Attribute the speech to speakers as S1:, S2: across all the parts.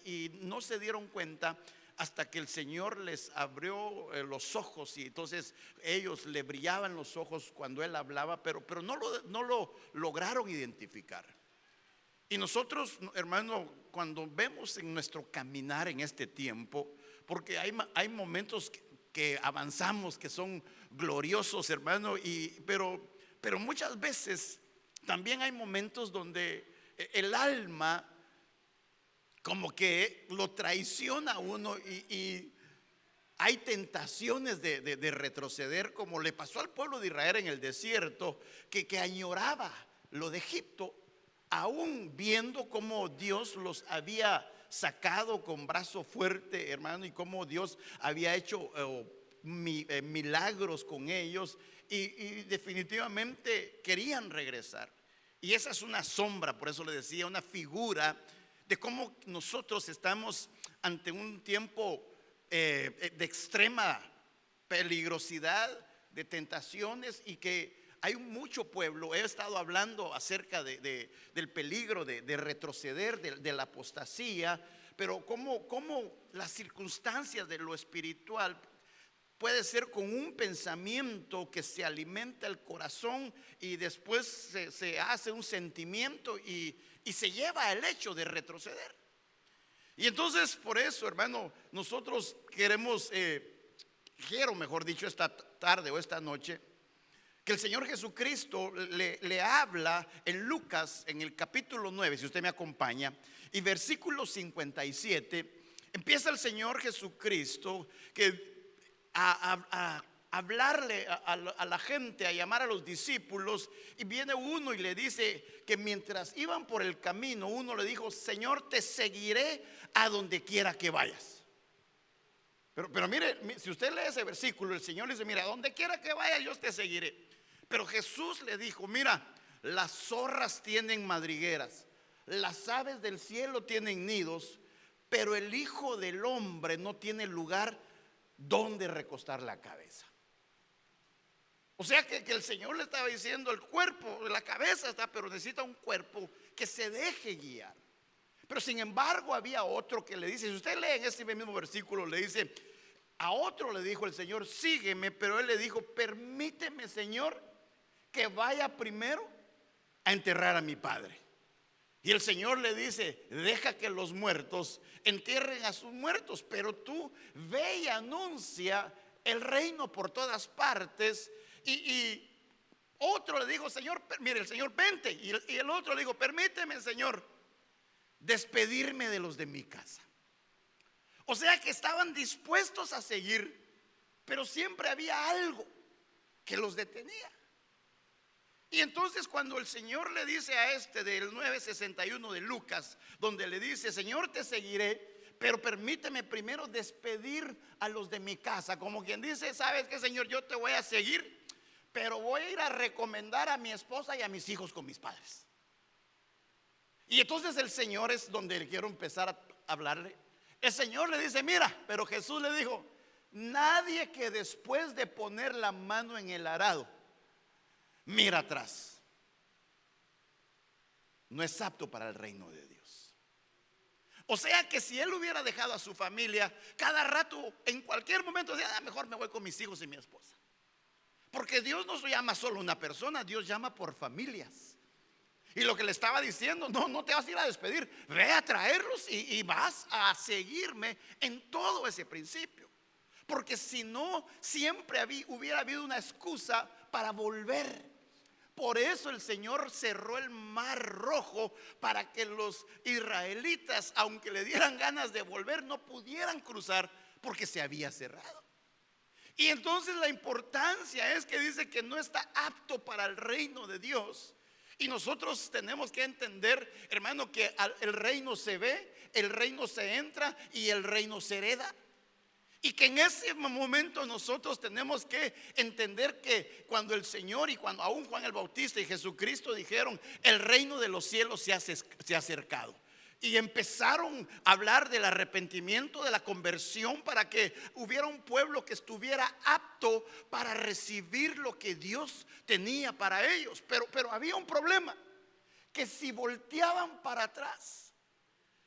S1: y no se dieron cuenta hasta que el Señor les abrió los ojos, y entonces ellos le brillaban los ojos cuando Él hablaba, pero no lo lograron identificar. Y nosotros, hermano, cuando vemos en nuestro caminar en este tiempo, porque hay momentos que avanzamos, que son gloriosos, hermano, pero muchas veces también hay momentos donde el alma como que lo traiciona a uno, y hay tentaciones de retroceder, como le pasó al pueblo de Israel en el desierto, que añoraba lo de Egipto, aún viendo cómo Dios los había sacado con brazo fuerte, hermano, y cómo Dios había hecho milagros con ellos, y definitivamente querían regresar. Y esa es una sombra, por eso le decía, una figura de cómo nosotros estamos ante un tiempo de extrema peligrosidad, de tentaciones, y que hay mucho pueblo. He estado hablando acerca del peligro de retroceder, de la apostasía, pero cómo las circunstancias de lo espiritual puede ser con un pensamiento que se alimenta el corazón, y después se hace un sentimiento y se lleva al hecho de retroceder. Y entonces, por eso, hermano, nosotros quiero, mejor dicho, esta tarde o esta noche, que el Señor Jesucristo le habla en Lucas, en el capítulo 9, si usted me acompaña, y versículo 57. Empieza el Señor Jesucristo a hablarle a la gente, a llamar a los discípulos, y viene uno y le dice que mientras iban por el camino, uno le dijo: Señor, te seguiré a donde quiera que vayas. Pero mire, si usted lee ese versículo, el Señor le dice: mira, a donde quiera que vayas yo te seguiré. Pero Jesús le dijo: mira, las zorras tienen madrigueras, las aves del cielo tienen nidos, pero el Hijo del Hombre no tiene lugar donde recostar la cabeza. O sea que el Señor le estaba diciendo: el cuerpo, la cabeza está, pero necesita un cuerpo que se deje guiar. Pero sin embargo había otro que le dice, si usted lee en este mismo versículo, le dice, a otro le dijo el Señor: sígueme. Pero él le dijo: permíteme, Señor, que vaya primero a enterrar a mi padre. Y el Señor le dice: deja que los muertos entierren a sus muertos, pero tú ve y anuncia el reino por todas partes. Y otro le dijo: Señor, mire, el Señor, vente. Y el otro le dijo: permíteme, Señor, despedirme de los de mi casa. O sea que estaban dispuestos a seguir, pero siempre había algo que los detenía. Y entonces cuando el Señor le dice a este del 9:61 de Lucas, donde le dice: Señor, te seguiré, pero permíteme primero despedir a los de mi casa, como quien dice: ¿sabes qué, Señor? Yo te voy a seguir, pero voy a ir a recomendar a mi esposa y a mis hijos con mis padres. Y entonces el Señor, es donde quiero empezar a hablarle. El Señor le dice: mira, pero Jesús le dijo: nadie que después de poner la mano en el arado mira atrás no es apto para el reino de Dios. O sea que si él hubiera dejado a su familia, cada rato, en cualquier momento decía: mejor me voy con mis hijos y mi esposa. Porque Dios no llama solo a una persona, Dios llama por familias. Y lo que le estaba diciendo: no te vas a ir a despedir, ve a traerlos y vas a seguirme en todo ese principio. Porque si no, siempre hubiera habido una excusa para volver. Por eso el Señor cerró el mar Rojo, para que los israelitas, aunque le dieran ganas de volver, no pudieran cruzar, porque se había cerrado. Y entonces la importancia es que dice que no está apto para el reino de Dios. Y nosotros tenemos que entender, hermano, que el reino se ve, el reino se entra y el reino se hereda. Y que en ese momento nosotros tenemos que entender que cuando el Señor y cuando aún Juan el Bautista y Jesucristo dijeron: el reino de los cielos se ha acercado, y empezaron a hablar del arrepentimiento, de la conversión, para que hubiera un pueblo que estuviera apto para recibir lo que Dios tenía para ellos. Pero había un problema: que si volteaban para atrás,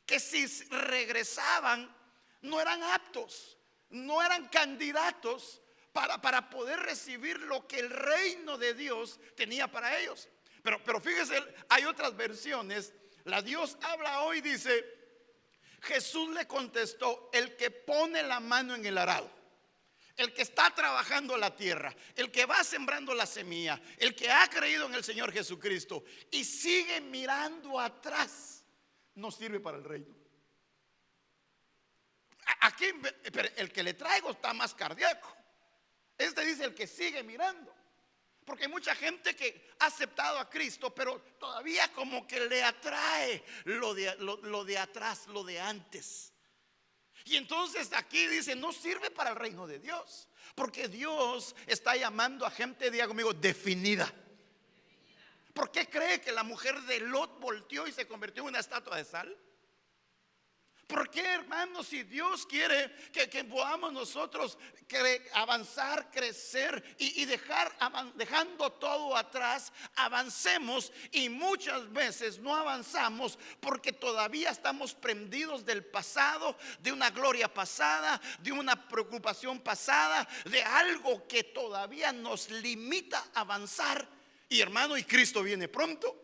S1: que si regresaban no eran aptos, no eran candidatos para poder recibir lo que el reino de Dios tenía para ellos. Pero fíjese, hay otras versiones. La Dios habla hoy, dice: Jesús le contestó: el que pone la mano en el arado, el que está trabajando la tierra, el que va sembrando la semilla, el que ha creído en el Señor Jesucristo y sigue mirando atrás, no sirve para el reino. Aquí el que le traigo está más cardíaco. Este dice: el que sigue mirando. Porque hay mucha gente que ha aceptado a Cristo, pero todavía como que le atrae lo de atrás, lo de antes. Y entonces aquí dice: no sirve para el reino de Dios. Porque Dios está llamando a gente, diga conmigo, definida. ¿Por qué cree que la mujer de Lot volteó y se convirtió en una estatua de sal? ¿Por qué, hermanos? Si Dios quiere que podamos nosotros avanzar, crecer y dejando todo atrás, avancemos, y muchas veces no avanzamos porque todavía estamos prendidos del pasado, de una gloria pasada, de una preocupación pasada, de algo que todavía nos limita a avanzar. Y hermano, y Cristo viene pronto.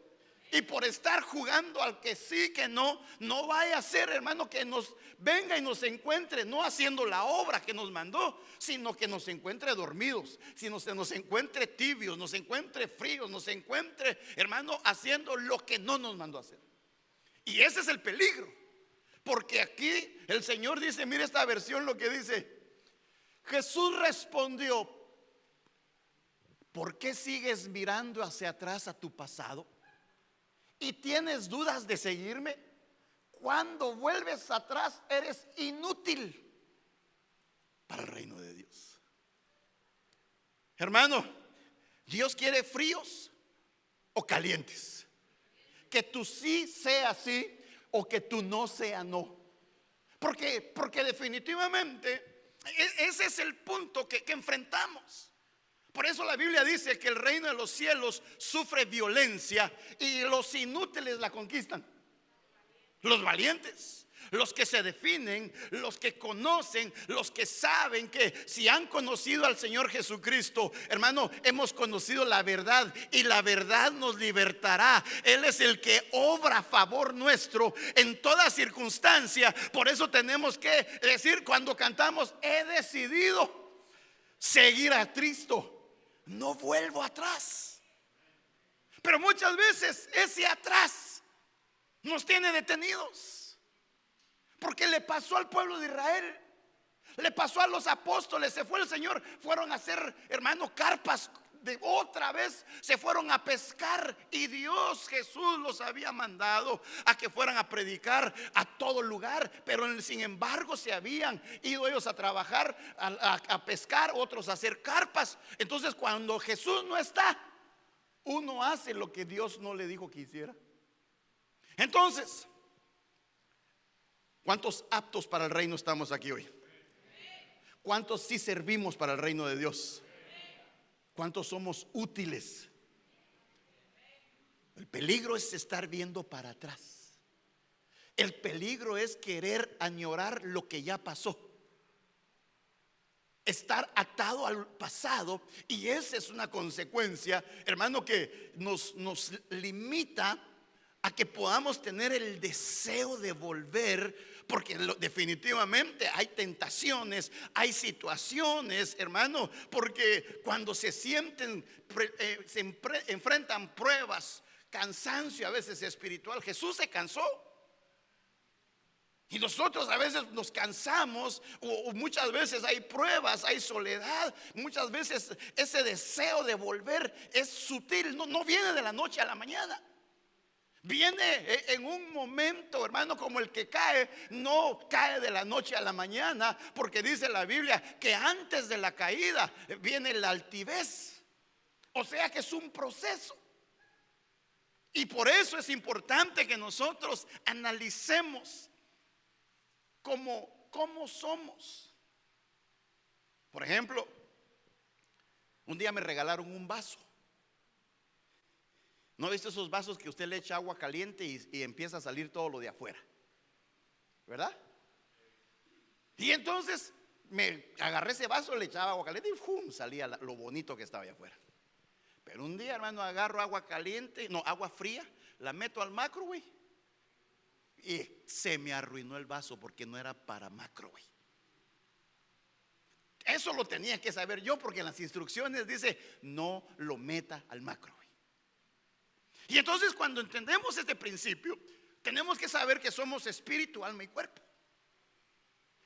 S1: Y por estar jugando al que sí, que no, no vaya a ser, hermano, que nos venga y nos encuentre no haciendo la obra que nos mandó, sino que nos encuentre dormidos, sino que nos encuentre tibios, nos encuentre fríos, nos encuentre, hermano, haciendo lo que no nos mandó a hacer. Y ese es el peligro. Porque aquí el Señor dice, mire esta versión lo que dice: Jesús respondió: ¿por qué sigues mirando hacia atrás a tu pasado? ¿Y tienes dudas de seguirme? Cuando vuelves atrás eres inútil para el reino de Dios. Hermano, Dios quiere fríos o calientes. Que tu sí sea sí o que tu no sea no. Porque definitivamente ese es el punto que enfrentamos. Por eso la Biblia dice que el reino de los cielos sufre violencia y los inútiles la conquistan. Los valientes, los que se definen, los que conocen, los que saben que si han conocido al Señor Jesucristo, hermano, hemos conocido la verdad y la verdad nos libertará. Él es el que obra a favor nuestro en toda circunstancia. Por eso tenemos que decir cuando cantamos: he decidido seguir a Cristo. No vuelvo atrás. Pero muchas veces ese atrás nos tiene detenidos. Porque le pasó al pueblo de Israel, le pasó a los apóstoles. Se fue el Señor, fueron a hacer, hermano, carpas. De otra vez se fueron a pescar, y Dios, Jesús, los había mandado a que fueran a predicar a todo lugar. Pero sin embargo se habían ido ellos a trabajar, a pescar, otros a hacer carpas. Entonces cuando Jesús no está, uno hace lo que Dios no le dijo que hiciera. Entonces, ¿cuántos aptos para el reino estamos aquí hoy? ¿Cuántos sí servimos para el reino de Dios? ¿Cuántos somos útiles? El peligro es estar viendo para atrás. El peligro es querer añorar lo que ya pasó, estar atado al pasado. Y esa es una consecuencia, hermano, que nos limita a que podamos tener el deseo de volver. Porque definitivamente hay tentaciones, hay situaciones, hermano, porque cuando se enfrentan pruebas, cansancio a veces espiritual. Jesús se cansó. Y nosotros a veces nos cansamos, o muchas veces hay pruebas, hay soledad. Muchas veces ese deseo de volver es sutil, no viene de la noche a la mañana. Viene en un momento, hermano, como el que cae. No cae de la noche a la mañana, porque dice la Biblia que antes de la caída viene la altivez. O sea que es un proceso. Y por eso es importante que nosotros analicemos cómo somos. Por ejemplo, un día me regalaron un vaso. ¿No viste esos vasos que usted le echa agua caliente y empieza a salir todo lo de afuera? ¿verdad? Y entonces me agarré ese vaso, le echaba agua caliente y ¡fum! Salía lo bonito que estaba allá afuera. Pero un día, hermano, agarro agua caliente, no, agua fría, la meto al microwave y se me arruinó el vaso porque no era para microwave. Eso lo tenía que saber yo, porque en las instrucciones dice no lo meta al microwave. Y entonces, cuando entendemos este principio, tenemos que saber que somos espíritu, alma y cuerpo.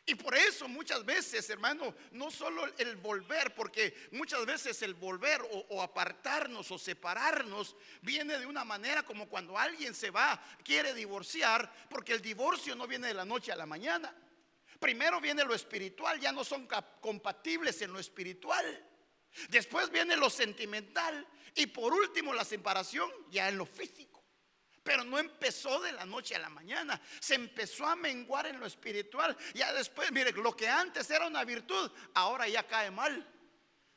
S1: Y por eso muchas veces, hermano, no solo el volver, porque muchas veces el volver o apartarnos o separarnos viene de una manera como cuando alguien se va, quiere divorciar, porque el divorcio no viene de la noche a la mañana. Primero viene lo espiritual, ya no son compatibles en lo espiritual. Después viene lo sentimental y por último la separación ya en lo físico. Pero no empezó de la noche a la mañana, se empezó a menguar en lo espiritual. Ya después, mire, lo que antes era una virtud, ahora ya cae mal,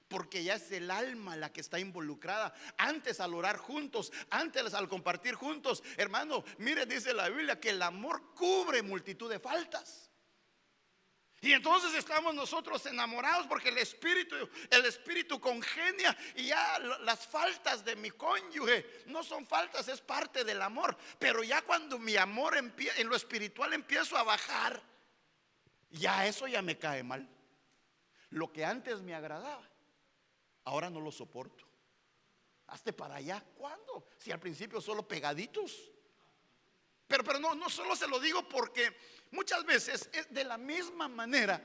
S1: porque ya es el alma la que está involucrada. Antes, al orar juntos, antes al compartir juntos, hermano, mire, dice la Biblia que el amor cubre multitud de faltas. Y entonces estamos nosotros enamorados porque el espíritu congenia, y ya las faltas de mi cónyuge no son faltas, es parte del amor. Pero ya cuando mi amor en lo espiritual empiezo a bajar, ya eso ya me cae mal. Lo que antes me agradaba, ahora no lo soporto. Hazte para allá. ¿Cuándo? Si al principio solo pegaditos. Pero no solo se lo digo porque muchas veces es de la misma manera.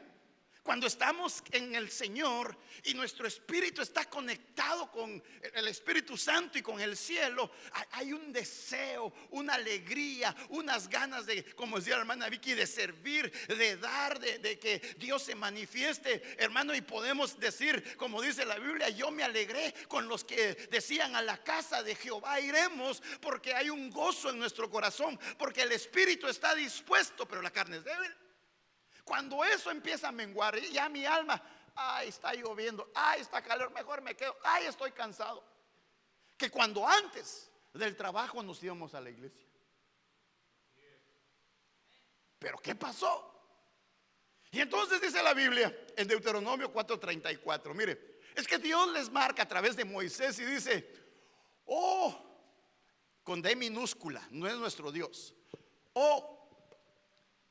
S1: Cuando estamos en el Señor y nuestro espíritu está conectado con el Espíritu Santo y con el cielo, hay un deseo, una alegría, unas ganas de, como decía la hermana Vicky, de servir, de dar, de que Dios se manifieste, hermano. Y podemos decir, como dice la Biblia, yo me alegré con los que decían a la casa de Jehová iremos, porque hay un gozo en nuestro corazón, porque el espíritu está dispuesto, pero la carne es débil. Cuando eso empieza a menguar, ya mi alma, ay, está lloviendo, ay, está calor, mejor me quedo, ay, estoy cansado. Que cuando antes del trabajo nos íbamos a la iglesia. Pero ¿qué pasó? Y entonces dice la Biblia en Deuteronomio 4:34, mire, es que Dios les marca a través de Moisés y dice, oh, con D minúscula, no es nuestro Dios, oh,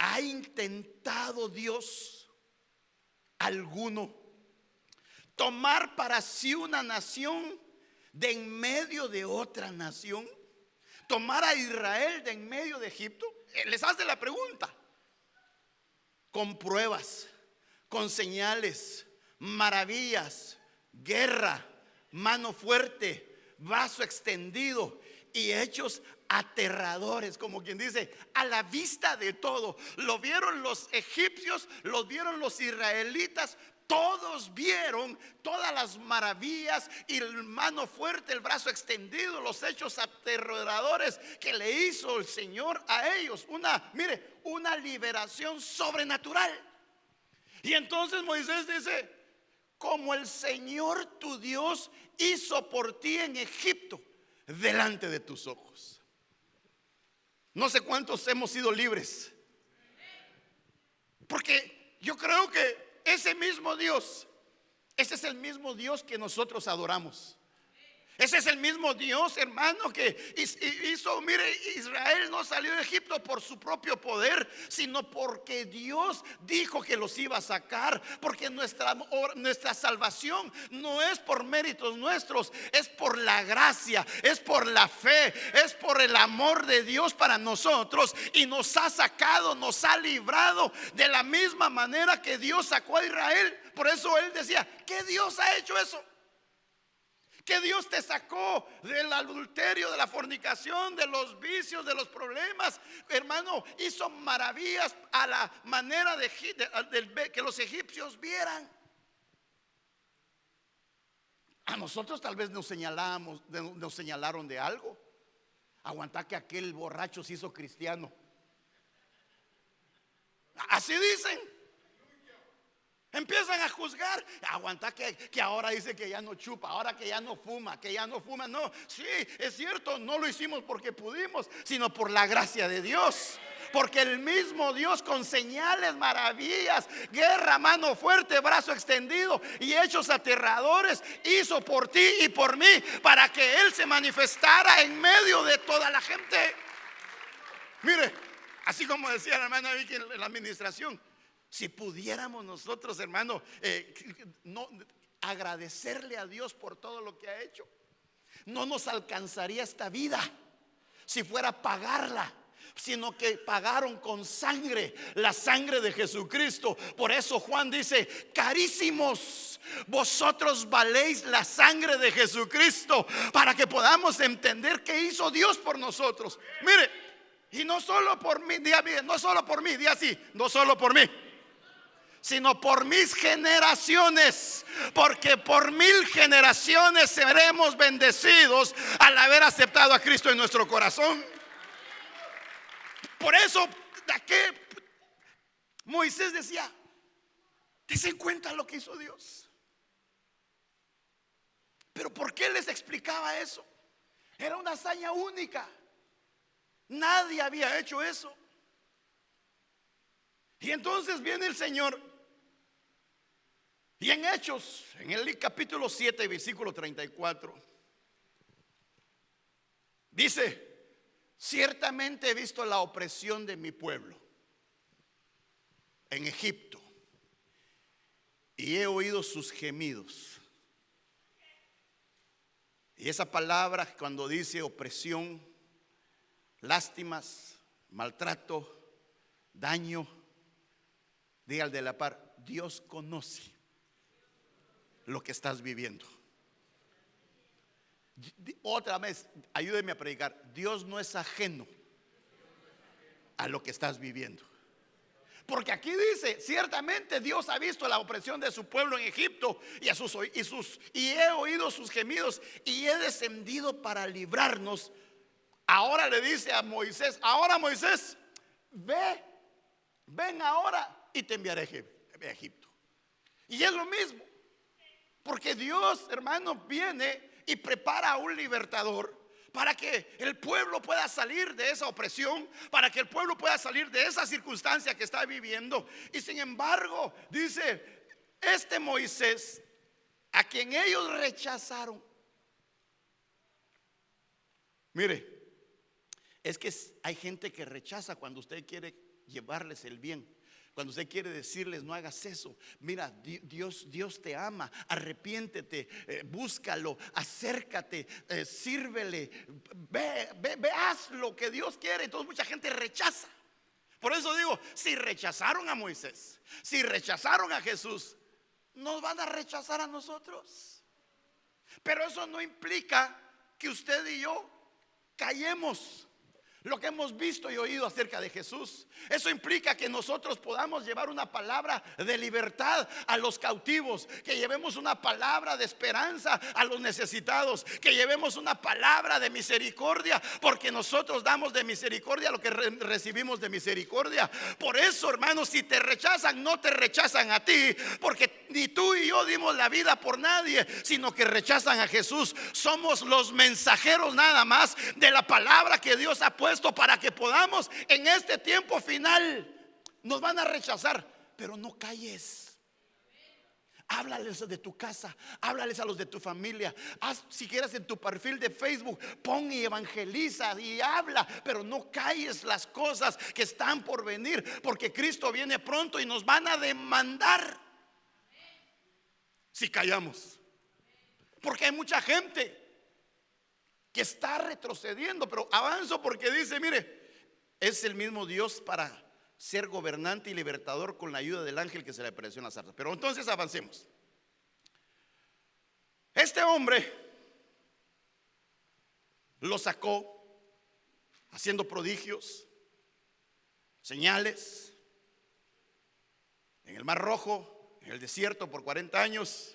S1: ¿ha intentado Dios alguno tomar para sí una nación de en medio de otra nación? ¿Tomar a Israel de en medio de Egipto? Les hace la pregunta. Con pruebas, con señales, maravillas, guerra, mano fuerte, brazo extendido y hechos aterradores, como quien dice, a la vista de todo. Lo vieron los egipcios, los vieron los israelitas, todos vieron todas las maravillas y el mano fuerte, el brazo extendido, los hechos aterradores que le hizo el Señor a ellos. Una liberación sobrenatural. Y entonces Moisés dice, como el Señor tu Dios hizo por ti en Egipto, delante de tus ojos. No sé cuántos hemos sido libres, porque yo creo que ese mismo Dios, ese es el mismo Dios que nosotros adoramos. Ese es el mismo Dios, hermano, que hizo. Mire, Israel no salió de Egipto por su propio poder, sino porque Dios dijo que los iba a sacar. Porque nuestra salvación no es por méritos nuestros, es por la gracia, es por la fe, es por el amor de Dios para nosotros. Y nos ha sacado, nos ha librado de la misma manera que Dios sacó a Israel. Por eso él decía, ¿qué Dios ha hecho eso? Que Dios te sacó del adulterio, de la fornicación, de los vicios, de los problemas. Hermano, hizo maravillas a la manera de que los egipcios vieran. A nosotros tal vez nos señalaron de algo. Aguantá que aquel borracho se hizo cristiano. Así dicen. Empiezan a juzgar. Aguanta que ahora dice que ya no chupa, ahora que ya no fuma, No, sí, es cierto, no lo hicimos porque pudimos, sino por la gracia de Dios. Porque el mismo Dios con señales, maravillas, guerra, mano fuerte, brazo extendido y hechos aterradores hizo por ti y por mí para que Él se manifestara en medio de toda la gente. Mire, así como decía la hermana Vicky en la administración, si pudiéramos nosotros, hermano, no agradecerle a Dios por todo lo que ha hecho, no nos alcanzaría esta vida si fuera a pagarla, sino que pagaron con sangre, la sangre de Jesucristo. Por eso Juan dice: carísimos, vosotros valéis la sangre de Jesucristo, para que podamos entender qué hizo Dios por nosotros. Mire, y no solo por mí, diga bien, no solo por mí, diga así, no solo por mí, sino por mis generaciones, porque por 1000 generaciones seremos bendecidos al haber aceptado a Cristo en nuestro corazón. Por eso, ¿de qué? Moisés decía: dense cuenta lo que hizo Dios. Pero ¿por qué les explicaba eso? Era una hazaña única. Nadie había hecho eso. Y entonces viene el Señor, y en Hechos, en el capítulo 7, versículo 34, dice: ciertamente he visto la opresión de mi pueblo en Egipto, y he oído sus gemidos. Y esa palabra, cuando dice opresión, lástimas, maltrato, daño, diga al de la par: Dios conoce lo que estás viviendo. Otra vez, ayúdeme a predicar: Dios no es ajeno a lo que estás viviendo. Porque aquí dice: ciertamente Dios ha visto la opresión de su pueblo en Egipto y he oído sus gemidos y he descendido para librarnos. Ahora le dice a Moisés: ahora, Moisés, ven ahora y te enviaré a Egipto. Y es lo mismo, porque Dios, hermano, viene y prepara a un libertador para que el pueblo pueda salir de esa opresión, para que el pueblo pueda salir de esa circunstancia que está viviendo. Y sin embargo, dice, este Moisés, a quien ellos rechazaron. Mire, es que hay gente que rechaza cuando usted quiere llevarles el bien, cuando usted quiere decirles: no hagas eso, mira, Dios te ama, arrepiéntete, búscalo, acércate, sírvele, ve, haz lo que Dios quiere. Entonces mucha gente rechaza. Por eso digo, si rechazaron a Moisés, si rechazaron a Jesús, nos van a rechazar a nosotros. Pero eso no implica que usted y yo callemos lo que hemos visto y oído acerca de Jesús. Eso implica que nosotros podamos llevar una palabra de libertad a los cautivos, que llevemos una palabra de esperanza a los necesitados, que llevemos una palabra de misericordia, porque nosotros damos de misericordia lo que recibimos de misericordia. Por eso, hermanos, si te rechazan, no te rechazan a ti, porque ni tú y yo dimos la vida por nadie, sino que rechazan a Jesús. Somos los mensajeros nada más de la palabra que Dios ha puesto para que podamos en este tiempo final. Nos van a rechazar, pero no calles. Háblales de tu casa, háblales a los de tu familia. Haz, si quieres, en tu perfil de Facebook, pon y evangeliza y habla, pero no calles las cosas que están por venir, porque Cristo viene pronto y nos van a demandar si callamos. Porque hay mucha gente que está retrocediendo, pero avanzo porque dice: mire, es el mismo Dios para ser gobernante y libertador con la ayuda del ángel que se le apareció en la zarza. Pero entonces avancemos. Este hombre lo sacó haciendo prodigios, señales en el Mar Rojo, en el desierto por 40 años.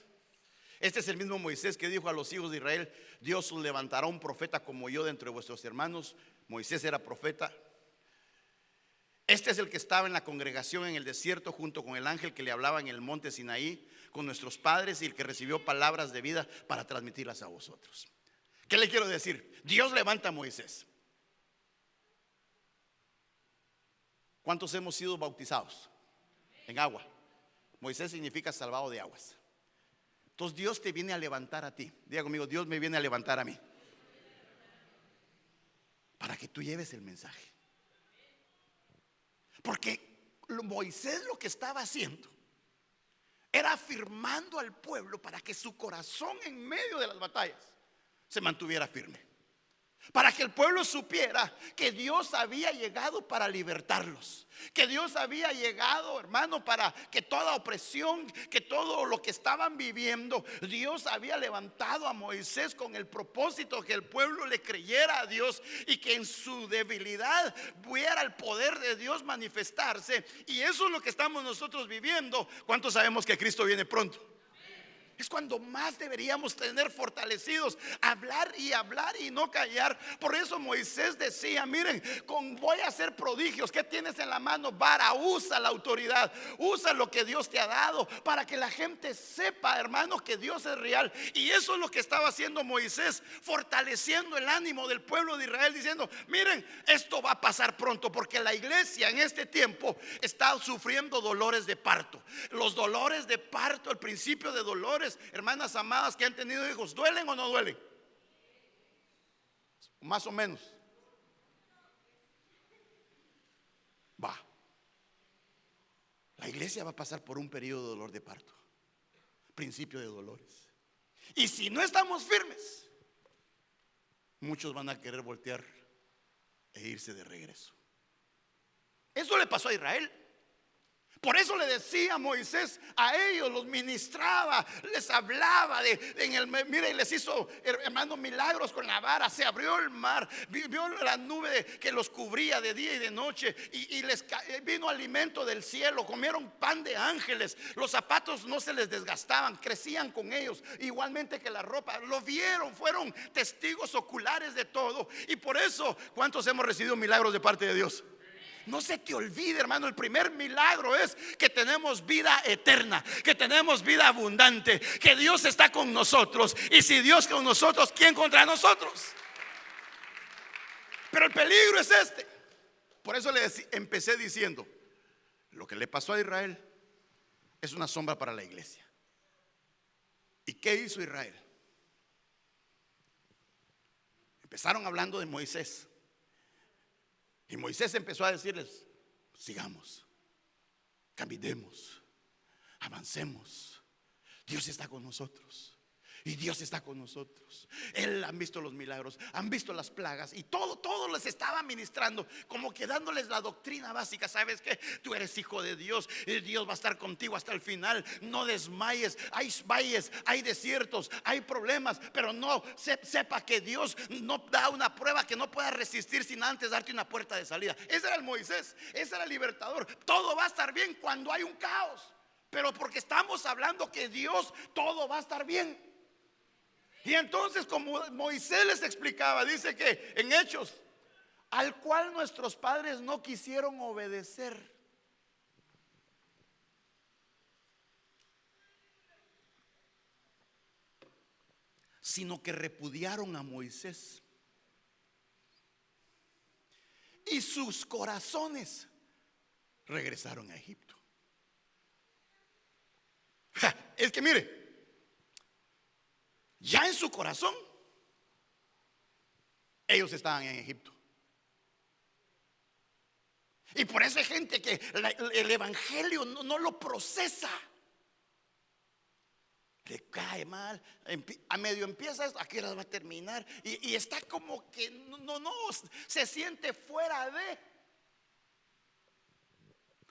S1: Este es el mismo Moisés que dijo a los hijos de Israel: Dios os levantará un profeta como yo de entre vuestros hermanos. Moisés era profeta. Este es el que estaba en la congregación en el desierto junto con el ángel que le hablaba en el monte Sinaí con nuestros padres, y el que recibió palabras de vida para transmitirlas a vosotros. ¿Qué le quiero decir? Dios levanta a Moisés. ¿Cuántos hemos sido bautizados en agua? Moisés significa salvado de aguas. Entonces Dios te viene a levantar a ti. Diga conmigo, Dios me viene a levantar a mí, para que tú lleves el mensaje. Porque Moisés lo que estaba haciendo era afirmando al pueblo para que su corazón en medio de las batallas se mantuviera firme, para que el pueblo supiera que Dios había llegado para libertarlos, que Dios había llegado, hermano, para que toda opresión, que todo lo que estaban viviendo, Dios había levantado a Moisés con el propósito que el pueblo le creyera a Dios y que en su debilidad viera el poder de Dios manifestarse. Y eso es lo que estamos nosotros viviendo. ¿Cuántos sabemos que Cristo viene pronto? Es cuando más deberíamos tener fortalecidos, hablar y no callar. Por eso Moisés decía, miren, voy a hacer prodigios. ¿Qué tienes en la mano? Vara. Usa la autoridad, usa lo que Dios te ha dado, para que la gente sepa, hermano, que Dios es real. Y eso es lo que estaba haciendo Moisés, fortaleciendo el ánimo del pueblo de Israel, diciendo, miren, esto va a pasar pronto, porque la iglesia en este tiempo está sufriendo dolores de parto. Los dolores de parto, el principio de dolores, hermanas amadas que han tenido hijos, ¿duelen o no duelen? Más o menos. Va. La iglesia va a pasar por un periodo de dolor de parto, principio de dolores. Y si no estamos firmes, muchos van a querer voltear e irse de regreso. Eso le pasó a Israel. Por eso le decía Moisés a ellos, los ministraba, les hablaba mire, les hizo, hermano, milagros con la vara. Se abrió el mar, vio la nube que los cubría de día y de noche, y les vino alimento del cielo. Comieron pan de ángeles, los zapatos no se les desgastaban, crecían con ellos, igualmente que la ropa. Lo vieron, fueron testigos oculares de todo. Y por eso, ¿cuántos hemos recibido milagros de parte de Dios? No se te olvide, hermano, el primer milagro es que tenemos vida eterna, que tenemos vida abundante, que Dios está con nosotros. Y si Dios con nosotros, ¿quién contra nosotros? Pero el peligro es este. Por eso empecé diciendo, lo que le pasó a Israel es una sombra para la iglesia. ¿Y qué hizo Israel? Empezaron hablando de Moisés. Y Moisés empezó a decirles, sigamos, caminemos, avancemos. Dios está con nosotros. Y Dios está con nosotros. Él han visto los milagros, han visto las plagas, y todo les estaba ministrando, como que dándoles la doctrina básica. ¿Sabes qué? Tú eres hijo de Dios y Dios va a estar contigo hasta el final. No desmayes. Hay valles, hay desiertos, hay problemas, pero no sepa que Dios no da una prueba que no pueda resistir sin antes darte una puerta de salida. Ese era el Moisés, ese era el libertador. Todo va a estar bien cuando hay un caos, pero porque estamos hablando que Dios, todo va a estar bien. Y entonces, como Moisés les explicaba, dice que en Hechos, al cual nuestros padres no quisieron obedecer. Sino que repudiaron a Moisés. Y sus corazones regresaron a Egipto. Es que mire, ya en su corazón ellos estaban en Egipto. Y por eso hay gente que el evangelio no lo procesa. Le cae mal, a medio empieza esto, ¿a qué hora va a terminar? Y está como que no se siente fuera de.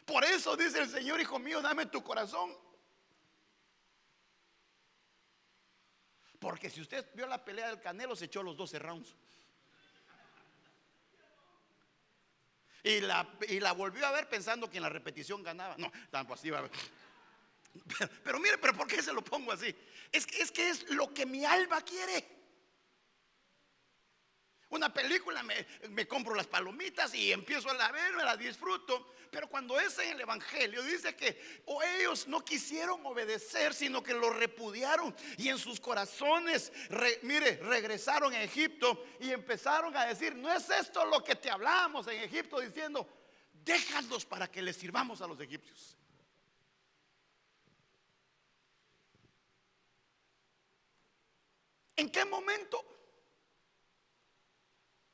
S1: Por eso dice el Señor, hijo mío, dame tu corazón. Porque si usted vio la pelea del Canelo, se echó los 12 rounds. Y la volvió a ver pensando que en la repetición ganaba. No, tampoco así va a ver. Pero mire, pero ¿por qué se lo pongo así? Es que es lo que mi alma quiere. Una película, me compro las palomitas y empiezo a ver, me la disfruto. Pero cuando es en el evangelio, dice que ellos no quisieron obedecer, sino que lo repudiaron. Y en sus corazones, regresaron a Egipto y empezaron a decir, no es esto lo que te hablábamos en Egipto, diciendo, déjalos para que les sirvamos a los egipcios. ¿En qué momento?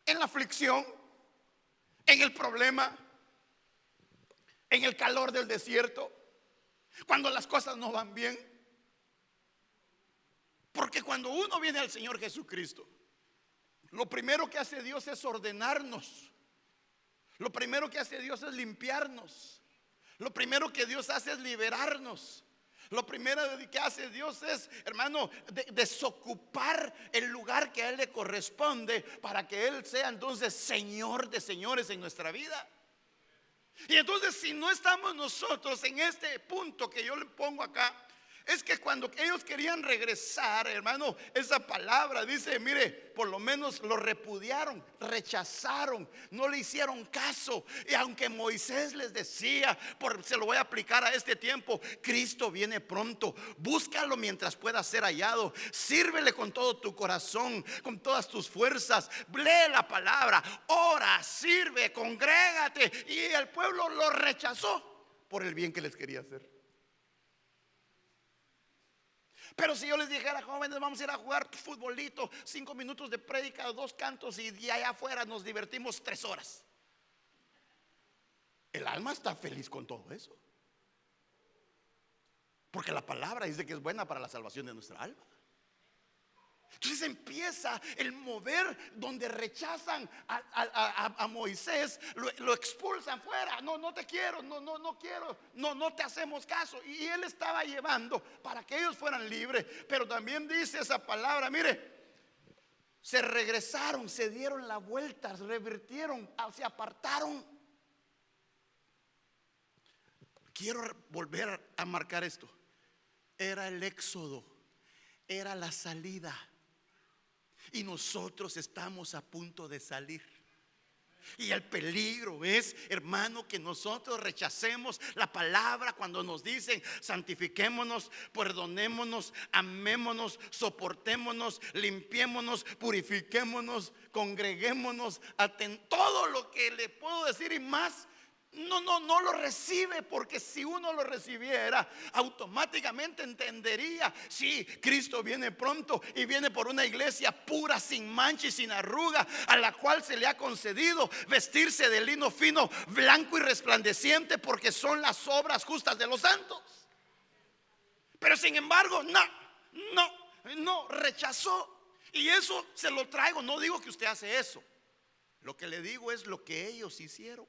S1: En la aflicción, en el problema, en el calor del desierto, cuando las cosas no van bien. Porque cuando uno viene al Señor Jesucristo, lo primero que hace Dios es ordenarnos. Lo primero que hace Dios es limpiarnos. Lo primero que Dios hace es liberarnos. Lo primero que hace Dios es, hermano, desocupar el lugar que a Él le corresponde para que Él sea entonces Señor de señores en nuestra vida. Y entonces, si no estamos nosotros en este punto que yo le pongo acá, es que cuando ellos querían regresar, hermano, esa palabra dice, mire, por lo menos lo repudiaron, rechazaron, no le hicieron caso. Y aunque Moisés les decía, se lo voy a aplicar a este tiempo, Cristo viene pronto, búscalo mientras pueda ser hallado, sírvele con todo tu corazón, con todas tus fuerzas, lee la palabra, ora, sirve, congrégate. Y el pueblo lo rechazó por el bien que les quería hacer. Pero si yo les dijera, jóvenes, vamos a ir a jugar futbolito, 5 minutos de prédica, 2 cantos, y de allá afuera nos divertimos 3 horas, el alma está feliz con todo eso, porque la palabra dice que es buena para la salvación de nuestra alma. Entonces empieza el mover donde rechazan a Moisés, lo expulsan fuera. No te quiero, no quiero, no te hacemos caso. Y él estaba llevando para que ellos fueran libres. Pero también dice esa palabra, mire, se regresaron, se dieron la vuelta, revirtieron, se apartaron. Quiero volver a marcar esto. Era el éxodo, era la salida. Y nosotros estamos a punto de salir. Y el peligro es, hermano, que nosotros rechacemos la palabra cuando nos dicen santifiquémonos, perdonémonos, amémonos, soportémonos, limpiémonos, purifiquémonos, congreguémonos, todo lo que le puedo decir y más. No lo recibe, porque si uno lo recibiera, automáticamente entendería: sí, Cristo viene pronto y viene por una iglesia pura, sin mancha y sin arruga, a la cual se le ha concedido vestirse de lino fino, blanco y resplandeciente, porque son las obras justas de los santos. Pero sin embargo, no, rechazó. Y eso se lo traigo. No digo que usted hace eso, lo que le digo es lo que ellos hicieron.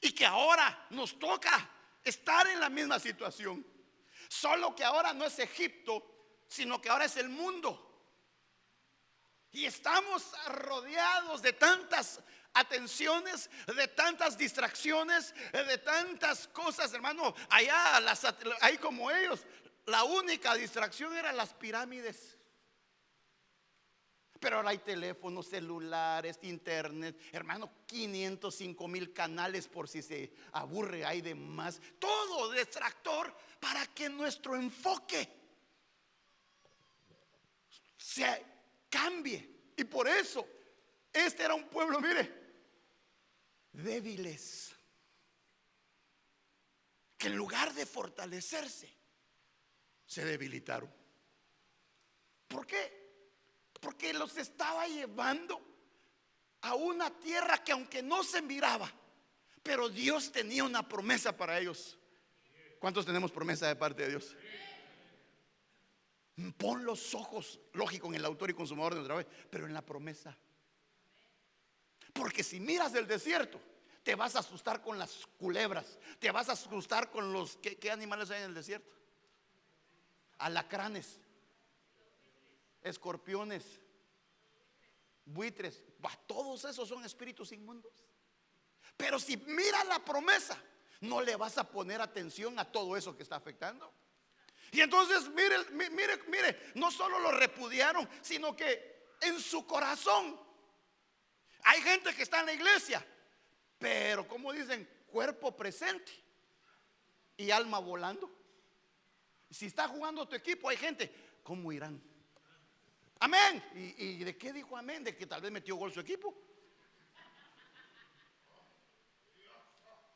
S1: Y que ahora nos toca estar en la misma situación. Solo que ahora no es Egipto, sino que ahora es el mundo. Y estamos rodeados de tantas atenciones, de tantas distracciones, de tantas cosas, hermano. Allá, ahí como ellos, la única distracción eran las pirámides. Pero ahora hay teléfonos celulares, internet, hermano, 505,000 canales por si se aburre, hay de más. Todo distractor para que nuestro enfoque se cambie. Y por eso, este era un pueblo, mire, débiles, que en lugar de fortalecerse, se debilitaron. ¿Por qué? Porque los estaba llevando a una tierra que, aunque no se miraba, pero Dios tenía una promesa para ellos. ¿Cuántos tenemos promesa de parte de Dios? Pon los ojos, lógico, en el autor y consumador de nuestra fe, pero en la promesa. Porque si miras el desierto, te vas a asustar con las culebras, te vas a asustar con los ¿qué animales hay en el desierto? Alacranes, escorpiones, buitres, todos esos son espíritus inmundos. Pero si miras la promesa, no le vas a poner atención a todo eso que está afectando. Y entonces mire, no solo lo repudiaron, sino que en su corazón hay gente que está en la iglesia, pero como dicen, cuerpo presente y alma volando. Si está jugando tu equipo, hay gente, ¿cómo irán? Amén. ¿Y de qué dijo amén? De que tal vez metió gol su equipo.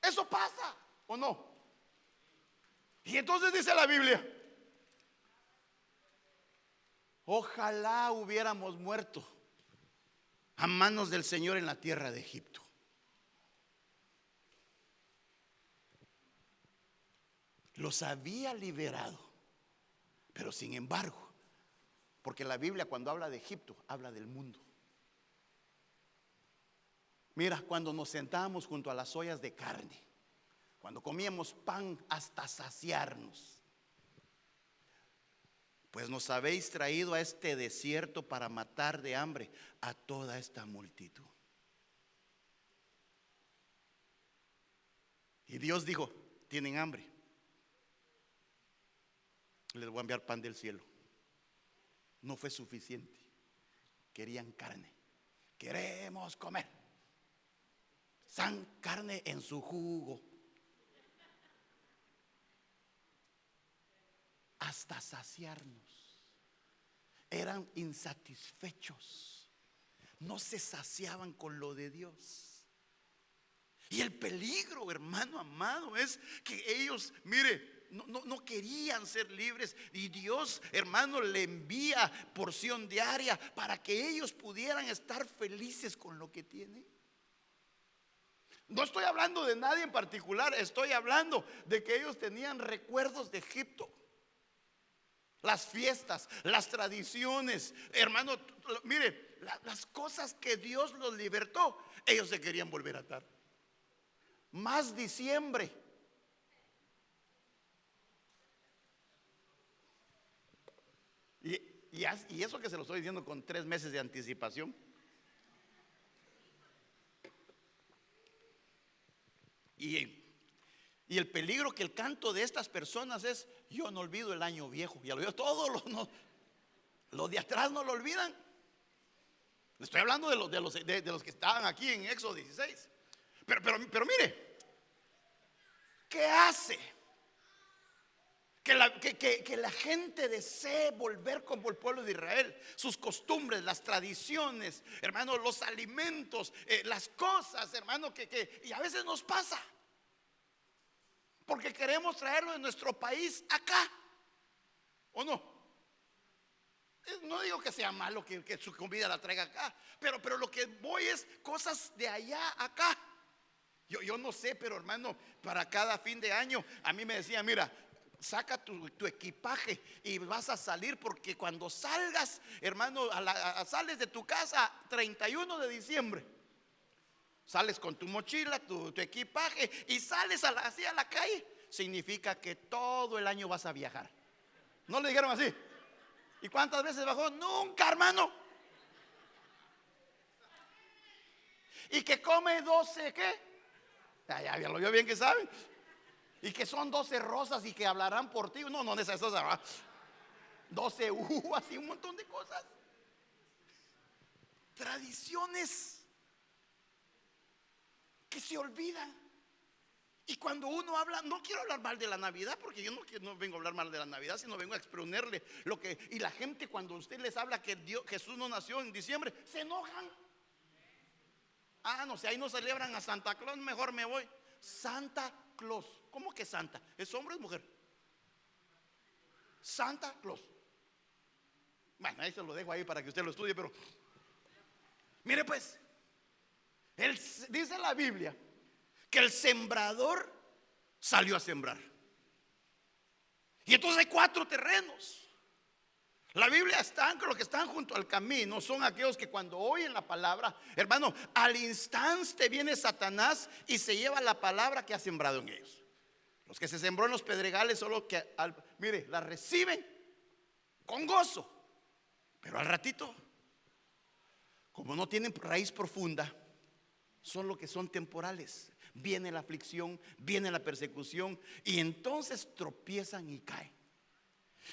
S1: Eso pasa, ¿o no? Y entonces dice la Biblia: ojalá hubiéramos muerto a manos del Señor en la tierra de Egipto. Los había liberado, pero sin embargo, porque la Biblia cuando habla de Egipto habla del mundo. Mira, cuando nos sentábamos junto a las ollas de carne, cuando comíamos pan hasta saciarnos, pues nos habéis traído a este desierto para matar de hambre a toda esta multitud. Y Dios dijo: tienen hambre, les voy a enviar pan del cielo. No fue suficiente, querían carne. Queremos comer carne en su jugo, hasta saciarnos. Eran insatisfechos, no se saciaban con lo de Dios. Y el peligro, hermano amado, es que ellos, mire, no querían ser libres. Y Dios, hermano, le envía porción diaria para que ellos pudieran estar felices con lo que tienen. No estoy hablando de nadie en particular, estoy hablando de que ellos tenían recuerdos de Egipto. Las fiestas, las tradiciones, hermano, mire, las cosas que Dios los libertó, ellos se querían volver a atar. Más diciembre. Y eso que se lo estoy diciendo con 3 meses de anticipación. Y el peligro que el canto de estas personas es: yo no olvido el año viejo. Ya lo veo, todos los de atrás no lo olvidan. Estoy hablando de los que estaban aquí en Éxodo 16. Pero mire, ¿qué hace que la gente desee volver como el pueblo de Israel? Sus costumbres, las tradiciones, hermano, los alimentos, las cosas, hermano, y a veces nos pasa, porque queremos traerlo de nuestro país acá, ¿o no? No digo que sea malo que su comida la traiga acá, pero lo que voy es cosas de allá acá. Yo no sé, pero hermano, para cada fin de año a mí me decían: mira, saca tu equipaje y vas a salir, porque cuando salgas, hermano, sales de tu casa 31 de diciembre, sales con tu mochila, tu equipaje, y sales así a la calle, significa que todo el año vas a viajar. ¿No le dijeron así? ¿Y cuántas veces bajó? Nunca, hermano. Y que come 12, ¿qué? Ya lo vio bien que saben. Y que son 12 rosas y que hablarán por ti. No esas cosas. 12 uvas y un montón de cosas. Tradiciones que se olvidan. Y cuando uno habla, no quiero hablar mal de la Navidad, porque yo no vengo a hablar mal de la Navidad, sino vengo a exponerle lo que. Y la gente, cuando usted les habla que Jesús no nació en diciembre, se enojan. No sé, ahí no celebran a Santa Claus, mejor me voy. Santa Claus, ¿cómo que Santa? ¿Es hombre o es mujer? Santa Claus. Bueno, ahí se lo dejo ahí para que usted lo estudie, pero mire pues, dice la Biblia que el sembrador salió a sembrar. Y entonces hay 4 terrenos. La Biblia está que los que están junto al camino son aquellos que cuando oyen la palabra, hermano, al instante viene Satanás y se lleva la palabra que ha sembrado en ellos. Los que se sembró en los pedregales solo que, mire, la reciben con gozo, pero al ratito, como no tienen raíz profunda, son los que son temporales. Viene la aflicción, viene la persecución, y entonces tropiezan y caen.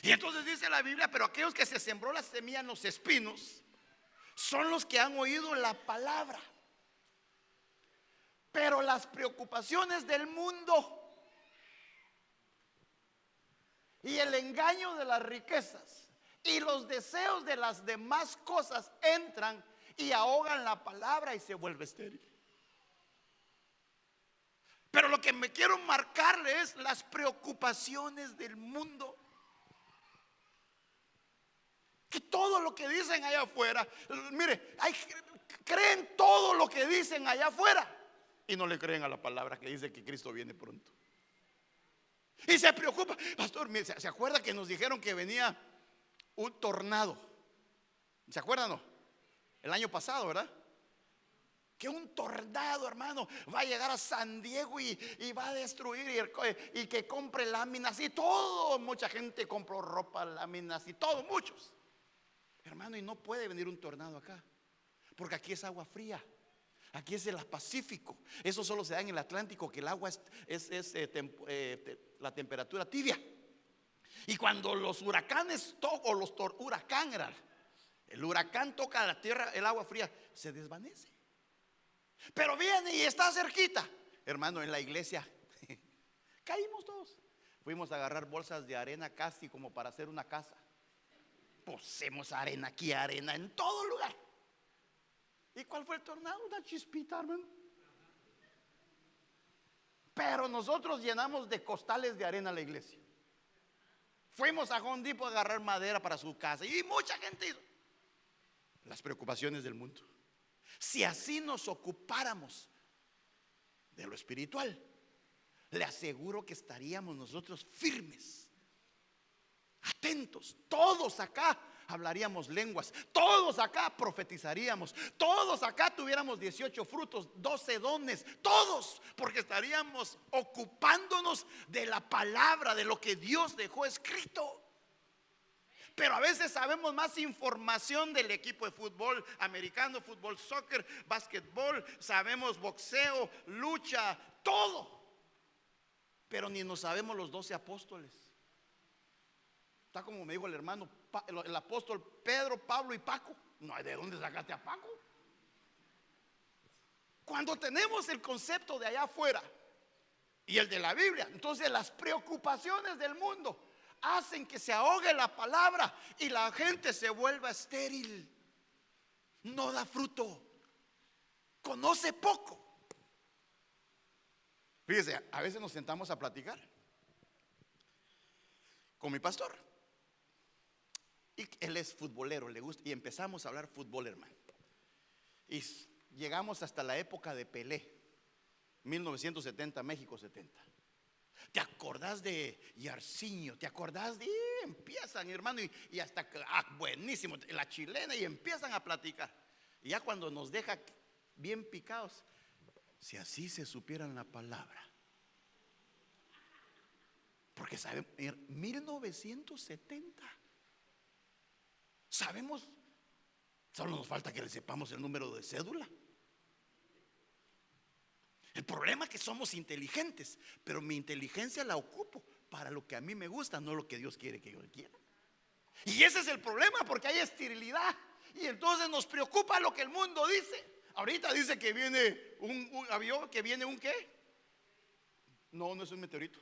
S1: Y entonces dice la Biblia: pero aquellos que se sembró la semilla en los espinos son los que han oído la palabra, pero las preocupaciones del mundo y el engaño de las riquezas y los deseos de las demás cosas entran y ahogan la palabra y se vuelve estéril. Pero lo que me quiero marcarle es las preocupaciones del mundo. Que todo lo que dicen allá afuera, mire, creen todo lo que dicen allá afuera y no le creen a la palabra que dice que Cristo viene pronto. Y se preocupa. Pastor, mire, ¿se acuerda que nos dijeron que venía un tornado? ¿Se acuerdan, no? El año pasado, ¿verdad? Que un tornado, hermano, va a llegar a San Diego y va a destruir y que compre láminas y todo. Mucha gente compró ropa, láminas y todo, muchos. Hermano, y no puede venir un tornado acá, porque aquí es agua fría. Aquí es el Pacífico. Eso solo se da en el Atlántico, que el agua es la temperatura tibia. Y cuando los huracanes o el huracán toca la tierra, el agua fría se desvanece. Pero viene y está cerquita. Hermano, en la iglesia caímos todos. Fuimos a agarrar bolsas de arena casi como para hacer una casa. Pusimos arena aquí, arena en todo lugar. ¿Y cuál fue el tornado? Una chispita, hermano. Pero nosotros llenamos de costales de arena la iglesia. Fuimos a Home Depot a agarrar madera para su casa y mucha gente hizo. Las preocupaciones del mundo. Si así nos ocupáramos de lo espiritual, le aseguro que estaríamos nosotros firmes, atentos. Todos acá hablaríamos lenguas, todos acá profetizaríamos, todos acá tuviéramos 18 frutos, 12 dones, todos, porque estaríamos ocupándonos de la palabra, de lo que Dios dejó escrito. Pero a veces sabemos más información del equipo de fútbol americano, fútbol, soccer, básquetbol, sabemos boxeo, lucha, todo. Pero ni nos sabemos los 12 apóstoles. Está como me dijo el hermano, el apóstol Pedro, Pablo y Paco. No hay de dónde sacaste a Paco. Cuando tenemos el concepto de allá afuera y el de la Biblia, entonces las preocupaciones del mundo hacen que se ahogue la palabra y la gente se vuelva estéril. No da fruto. Conoce poco. Fíjese, a veces nos sentamos a platicar con mi pastor. Y él es futbolero, le gusta. Y empezamos a hablar fútbol, hermano. Y llegamos hasta la época de Pelé, 1970, México 70. ¿Te acordás de Yarciño? ¿Te acordás de? Empiezan, hermano, y hasta buenísimo, la chilena, y empiezan a platicar. Y ya cuando nos deja bien picados, si así se supieran la palabra. Porque saben, 1970. Sabemos, solo nos falta que le sepamos el número de cédula. El problema es que somos inteligentes, pero mi inteligencia la ocupo para lo que a mí me gusta, no lo que Dios quiere que yo quiera. Y ese es el problema, porque hay esterilidad. Y entonces nos preocupa lo que el mundo dice. Ahorita dice que viene un avión, que viene un ¿qué? No, no es un meteorito.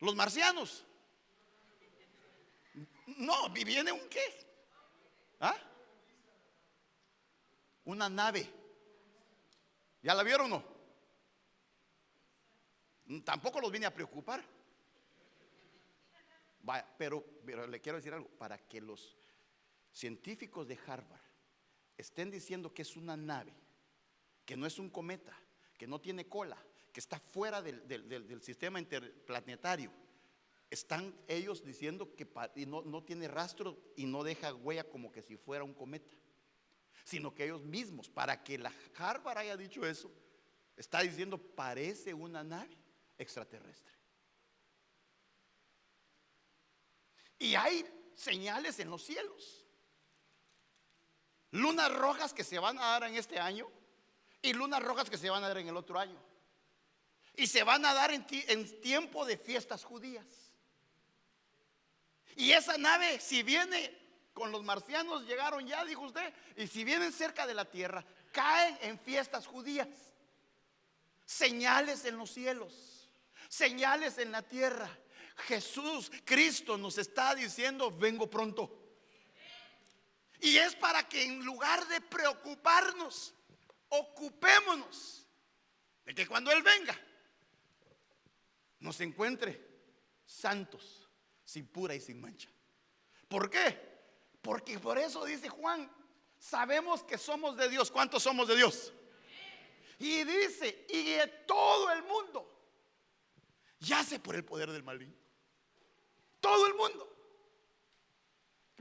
S1: Los marcianos. No, viene un ¿qué? ¿Ah? Una nave. ¿Ya la vieron o no? Tampoco los viene a preocupar. Vaya, pero le quiero decir algo. Para que los científicos de Harvard estén diciendo que es una nave, que no es un cometa, que no tiene cola, que está fuera del sistema interplanetario, están ellos diciendo que no tiene rastro y no deja huella como que si fuera un cometa, sino que ellos mismos, para que la Harvard haya dicho eso, está diciendo parece una nave extraterrestre. Y hay señales en los cielos, lunas rojas que se van a dar en este año y lunas rojas que se van a dar en el otro año, y se van a dar en tiempo de fiestas judías. Y esa nave, si viene con los marcianos, llegaron ya, dijo usted, y si vienen cerca de la tierra, caen en fiestas judías. Señales en los cielos, señales en la tierra. Jesús, Cristo nos está diciendo, vengo pronto. Y es para que en lugar de preocuparnos, ocupémonos de que cuando Él venga nos encuentre santos, sin pura y sin mancha. ¿Por qué? Porque por eso dice Juan, sabemos que somos de Dios. ¿Cuántos somos de Dios? Y dice, y de todo el mundo yace por el poder del maligno. Todo el mundo.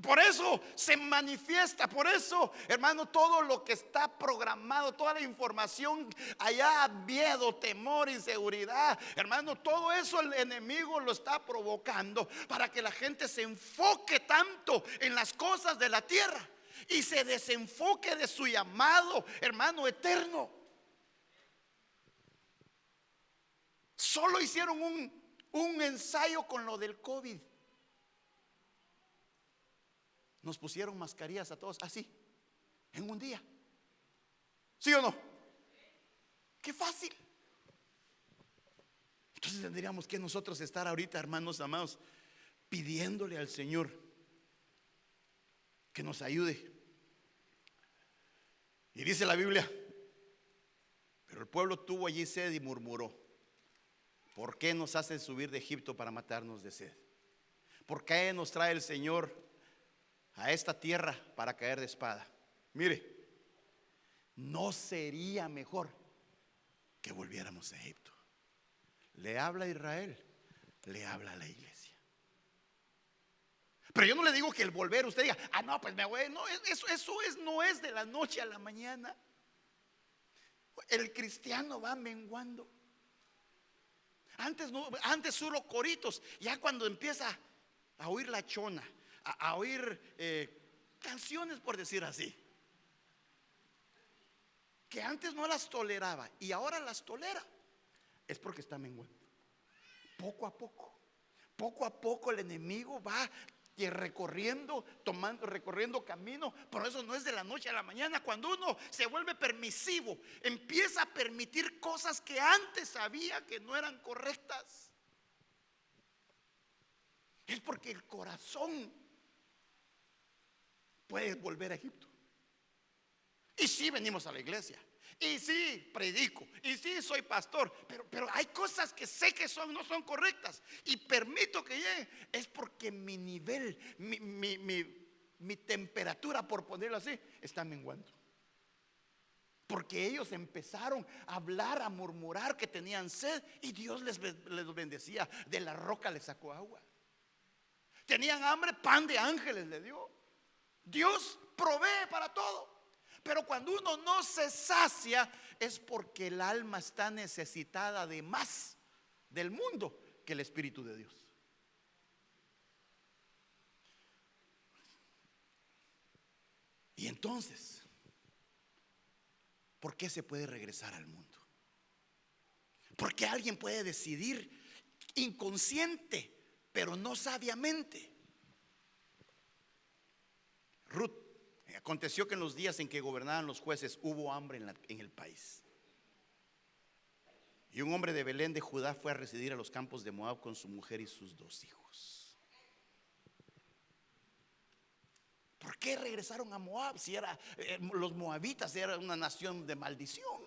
S1: Por eso se manifiesta, por eso, hermano, todo lo que está programado, toda la información allá, miedo, temor, inseguridad, hermano, todo eso el enemigo lo está provocando para que la gente se enfoque tanto en las cosas de la tierra y se desenfoque de su llamado, hermano, eterno. Solo hicieron un ensayo con lo del COVID. Nos pusieron mascarillas a todos así, en un día. ¿Sí o no? Qué fácil. Entonces tendríamos que nosotros estar ahorita, hermanos amados, pidiéndole al Señor que nos ayude. Y dice la Biblia, pero el pueblo tuvo allí sed y murmuró: ¿por qué nos hace subir de Egipto para matarnos de sed? ¿Por qué nos trae el Señor a esta tierra para caer de espada? Mire, ¿no sería mejor que volviéramos a Egipto? Le habla a Israel, le habla a la iglesia. Pero yo no le digo que el volver usted diga, no, pues me voy. No, no es de la noche a la mañana. El cristiano va menguando. Antes solo coritos. Ya cuando empieza a oír la chona, a oír canciones, por decir así, que antes no las toleraba y ahora las tolera, es porque está menguando. Poco a poco el enemigo va recorriendo camino. Por eso no es de la noche a la mañana. Cuando uno se vuelve permisivo, empieza a permitir cosas que antes sabía que no eran correctas, es porque el corazón puede volver a Egipto. Y sí, venimos a la iglesia, y sí, predico, y sí, soy pastor, pero hay cosas que sé que no son correctas y permito que lleguen. Es porque mi nivel, mi temperatura, por ponerlo así, está menguando. Porque ellos empezaron a hablar, a murmurar que tenían sed, y Dios les bendecía. De la roca les sacó agua. Tenían hambre, pan de ángeles le dio. Dios provee para todo. Pero cuando uno no se sacia, es porque el alma está necesitada de más del mundo que el Espíritu de Dios. Y entonces, ¿por qué se puede regresar al mundo? Porque alguien puede decidir inconsciente, pero no sabiamente. Ruth, aconteció que en los días en que gobernaban los jueces hubo hambre en el país. Y un hombre de Belén de Judá fue a residir a los campos de Moab con su mujer y sus 2 hijos. ¿Por qué regresaron a Moab si los moabitas eran una nación de maldición?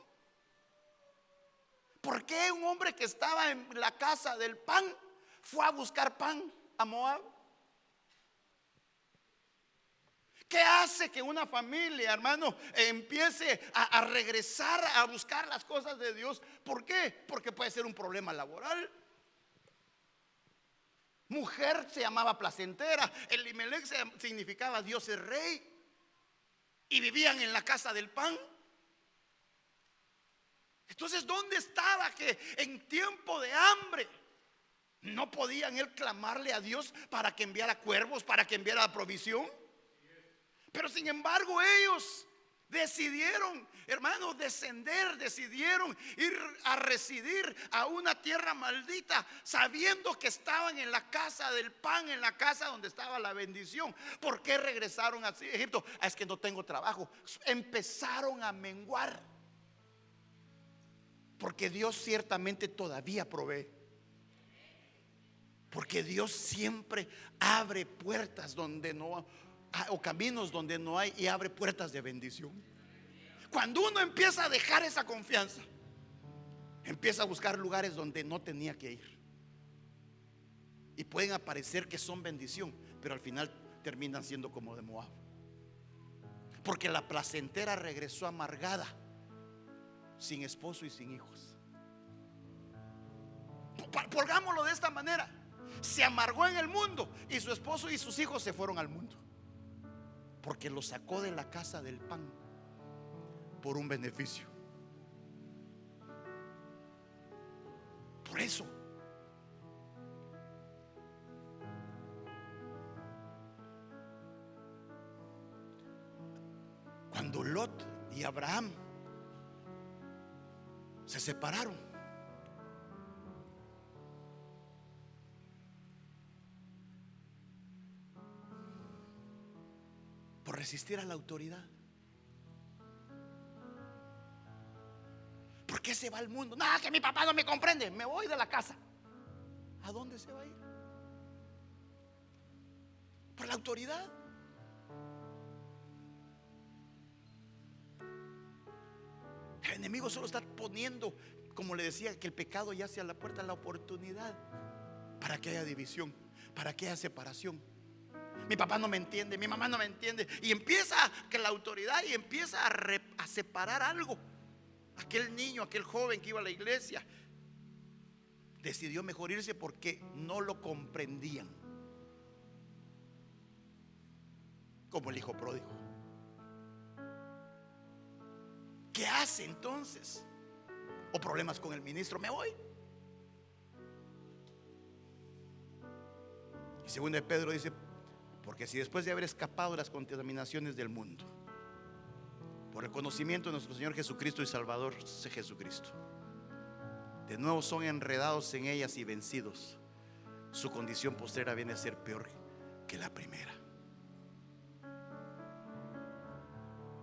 S1: ¿Por qué un hombre que estaba en la casa del pan fue a buscar pan a Moab? ¿Qué hace que una familia, hermano, empiece a regresar a buscar las cosas de Dios? ¿Por qué? Porque puede ser un problema laboral. Mujer se llamaba placentera. Elimelech significaba Dios es rey. Y vivían en la casa del pan. Entonces, ¿dónde estaba que en tiempo de hambre no podían clamarle a Dios para que enviara cuervos, para que enviara provisión? Pero sin embargo ellos decidieron, hermanos, decidieron ir a residir a una tierra maldita, sabiendo que estaban en la casa del pan, en la casa donde estaba la bendición. ¿Por qué regresaron a Egipto? Es que no tengo trabajo. Empezaron a menguar, porque Dios ciertamente todavía provee. Porque Dios siempre abre puertas donde no, o caminos donde no hay, y abre puertas de bendición. Cuando uno empieza a dejar esa confianza, Empieza a buscar lugares donde no tenía que ir. Y pueden aparecer que son bendición, pero al final terminan siendo como de Moab. Porque la placentera regresó amargada, sin esposo y sin hijos. Pongámoslo de esta manera: se amargó en el mundo y su esposo y sus hijos se fueron al mundo, porque lo sacó de la casa del pan por un beneficio. Por eso, cuando Lot y Abraham se separaron, por resistir a la autoridad. ¿Por qué se va al mundo? No, que mi papá no me comprende, me voy de la casa. ¿A dónde se va a ir? Por la autoridad. El enemigo solo está poniendo, como le decía, que el pecado ya sea la puerta, la oportunidad para que haya división, para que haya separación. Mi papá no me entiende, mi mamá no me entiende, y empieza que la autoridad y empieza a separar algo. Aquel niño, aquel joven que iba a la iglesia, decidió mejor irse porque no lo comprendían, como el hijo pródigo. ¿Qué hace entonces? O problemas con el ministro, me voy. Y segundo de Pedro dice: porque si después de haber escapado de las contaminaciones del mundo, por el conocimiento de nuestro Señor Jesucristo y Salvador Jesucristo, de nuevo son enredados en ellas y vencidos, su condición postrera viene a ser peor que la primera.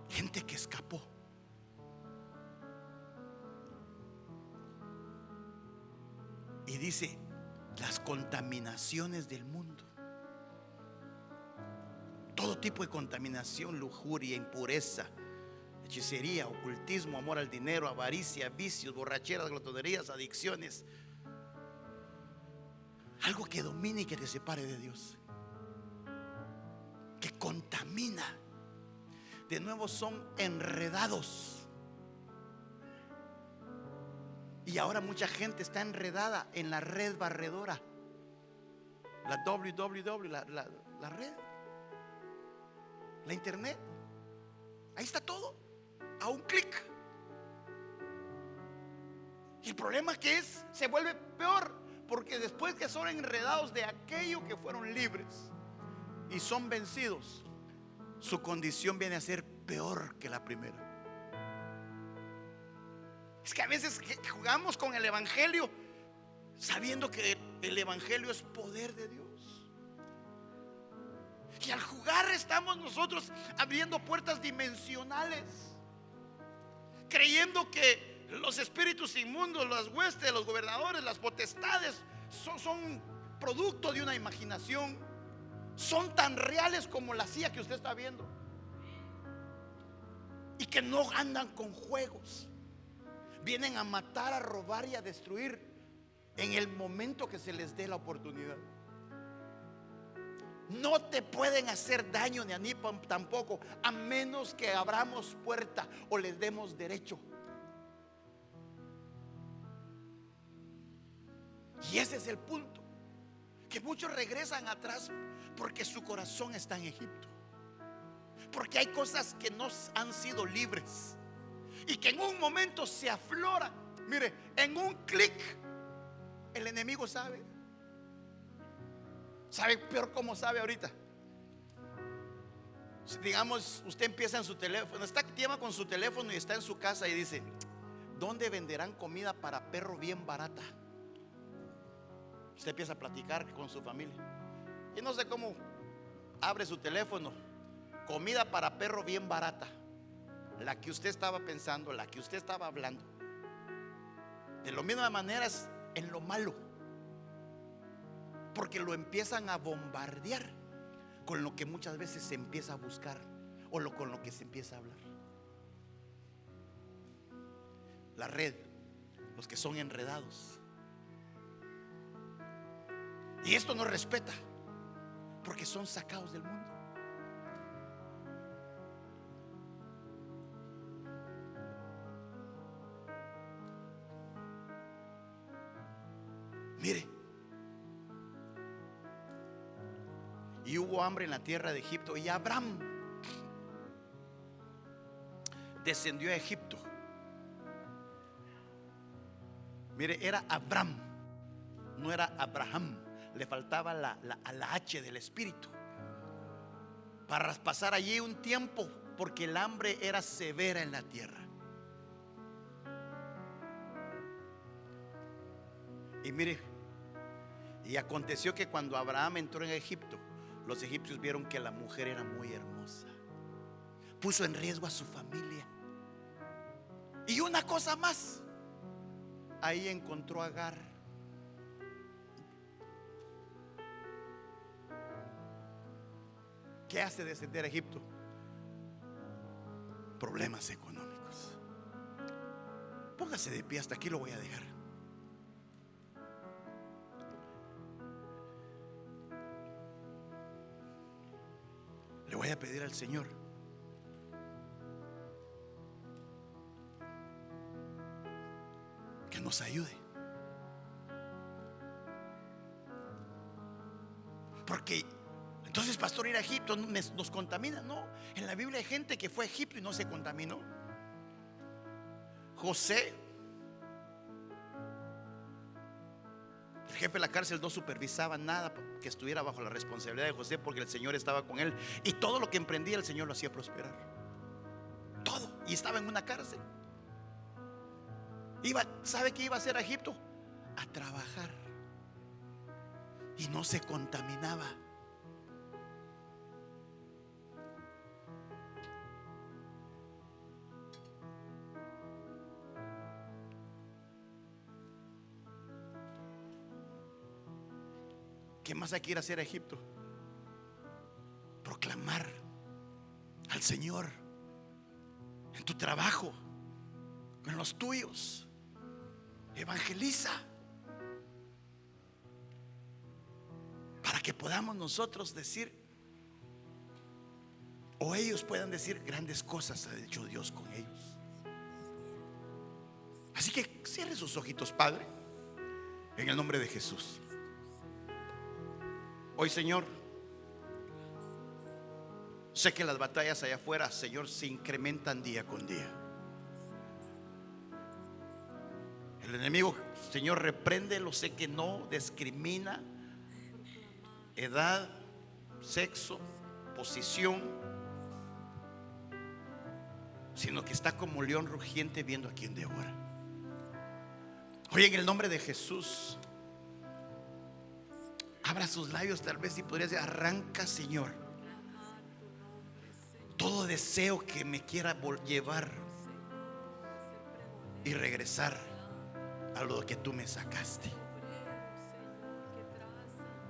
S1: Gente que escapó. Y dice: las contaminaciones del mundo. Todo tipo de contaminación: lujuria, impureza, hechicería, ocultismo, amor al dinero, avaricia, vicios, borracheras, glotonerías, adicciones. Algo que domine y que te separe de Dios, que contamina. De nuevo son enredados. Y ahora mucha gente está enredada en la red barredora, la www, la red, la internet. Ahí está todo, a un clic. Y el problema que es, se vuelve peor, porque después que son enredados de aquello que fueron libres y son vencidos, su condición viene a ser peor que la primera. Es que a veces jugamos con el evangelio sabiendo que el evangelio es poder de Dios. Y al jugar estamos nosotros abriendo puertas dimensionales, creyendo que los espíritus inmundos, las huestes, los gobernadores, las potestades son producto de una imaginación. Son tan reales como la CIA que usted está viendo, y que no andan con juegos. Vienen a matar, a robar y a destruir en el momento que se les dé la oportunidad. No te pueden hacer daño ni a mí tampoco, a menos que abramos puerta o les demos derecho. Y ese es el punto, que muchos regresan atrás porque su corazón está en Egipto, porque hay cosas que no han sido libres y que en un momento se afloran. Mire, en un clic el enemigo sabe peor como sabe ahorita. Digamos, usted empieza en su teléfono, llama con su teléfono y está en su casa y dice: ¿dónde venderán comida para perro bien barata? Usted empieza a platicar con su familia y no sé cómo abre su teléfono: comida para perro bien barata. La que usted estaba pensando, la que usted estaba hablando. De la misma manera es en lo malo, porque lo empiezan a bombardear con lo que muchas veces se empieza a buscar o con lo que se empieza a hablar. La red, los que son enredados. Y esto no respeta, porque son sacados del mundo. Mire, y hubo hambre en la tierra de Egipto, y Abraham descendió a Egipto. Mire, era Abraham, no era Abraham. Le faltaba la H del espíritu para pasar allí un tiempo, porque el hambre era severa en la tierra. Y mire, y aconteció que cuando Abraham entró en Egipto, los egipcios vieron que la mujer era muy hermosa. Puso en riesgo a su familia. Y una cosa más, ahí encontró a Agar. ¿Qué hace descender a Egipto? Problemas económicos. Póngase de pie, hasta aquí lo voy a dejar. Le voy a pedir al Señor que nos ayude, porque entonces, pastor, ir a Egipto nos contamina. No, en la Biblia hay gente que fue a Egipto y no se contaminó. José, el jefe de la cárcel, no supervisaba nada que estuviera bajo la responsabilidad de José, porque el Señor estaba con él, y todo lo que emprendía el Señor lo hacía prosperar. Todo. Y estaba en una cárcel. ¿Sabe qué iba a hacer a Egipto? A trabajar. Y no se contaminaba. ¿Qué más hay que ir a hacer a Egipto? Proclamar al Señor en tu trabajo, con los tuyos. Evangeliza, para que podamos nosotros decir, o ellos puedan decir, grandes cosas ha hecho Dios con ellos. Así que cierre sus ojitos, Padre, en el nombre de Jesús. Hoy, Señor, sé que las batallas allá afuera, Señor, se incrementan día con día. El enemigo, Señor, repréndelo. Sé que no discrimina edad, sexo, posición, sino que está como león rugiente viendo a quien devora. Hoy, en el nombre de Jesús, abra sus labios, tal vez, si podría decir, arranca, Señor, todo deseo que me quiera llevar y regresar a lo que tú me sacaste.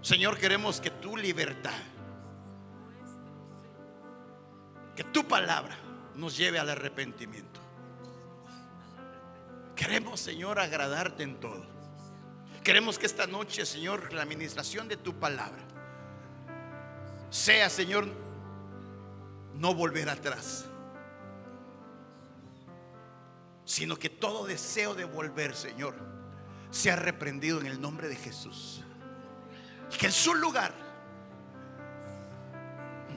S1: Señor, queremos que tu libertad, que tu palabra nos lleve al arrepentimiento. Queremos, Señor, agradarte en todo. Queremos que esta noche, Señor, la administración de tu palabra sea, Señor, no volver atrás, sino que todo deseo de volver, Señor, sea reprendido en el nombre de Jesús. Y que en su lugar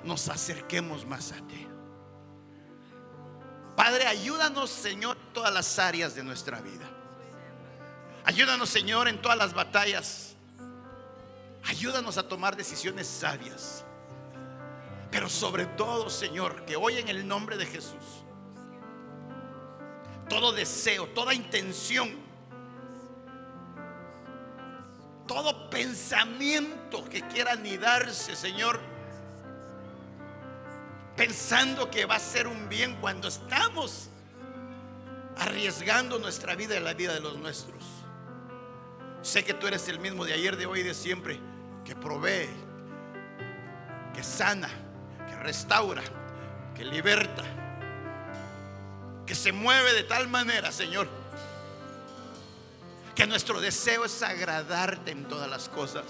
S1: nos acerquemos más a ti. Padre, ayúdanos, Señor, en todas las áreas de nuestra vida. Ayúdanos, Señor, en todas las batallas. Ayúdanos a tomar decisiones sabias. Pero sobre todo, Señor, que hoy, en el nombre de Jesús, todo deseo, toda intención, todo pensamiento que quiera anidarse, Señor, pensando que va a ser un bien cuando estamos arriesgando nuestra vida y la vida de los nuestros. Sé que tú eres el mismo de ayer, de hoy y de siempre, que provee, que sana, que restaura, que liberta, que se mueve de tal manera, Señor, Que nuestro deseo es agradarte en todas las cosas.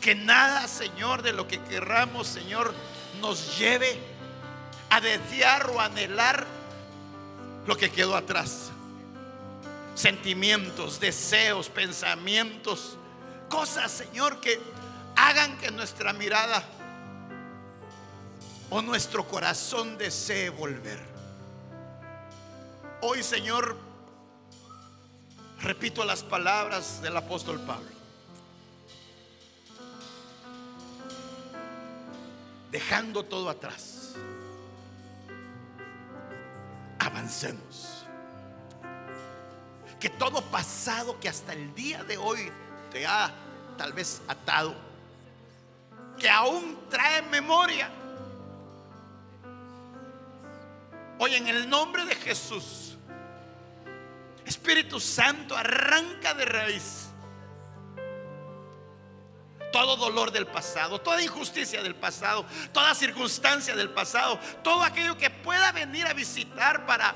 S1: Que nada, Señor, de lo que querramos, Señor, nos lleve a desear o anhelar lo que quedó atrás. Sentimientos, deseos, pensamientos, cosas, Señor, que hagan que nuestra mirada o nuestro corazón desee volver. Hoy, Señor, repito las palabras del apóstol Pablo: dejando todo atrás, avancemos. Que todo pasado que hasta el día de hoy te ha tal vez atado, que aún trae memoria, hoy en el nombre de Jesús, Espíritu Santo, arranca de raíz todo dolor del pasado, toda injusticia del pasado, toda circunstancia del pasado, todo aquello que pueda venir a visitar para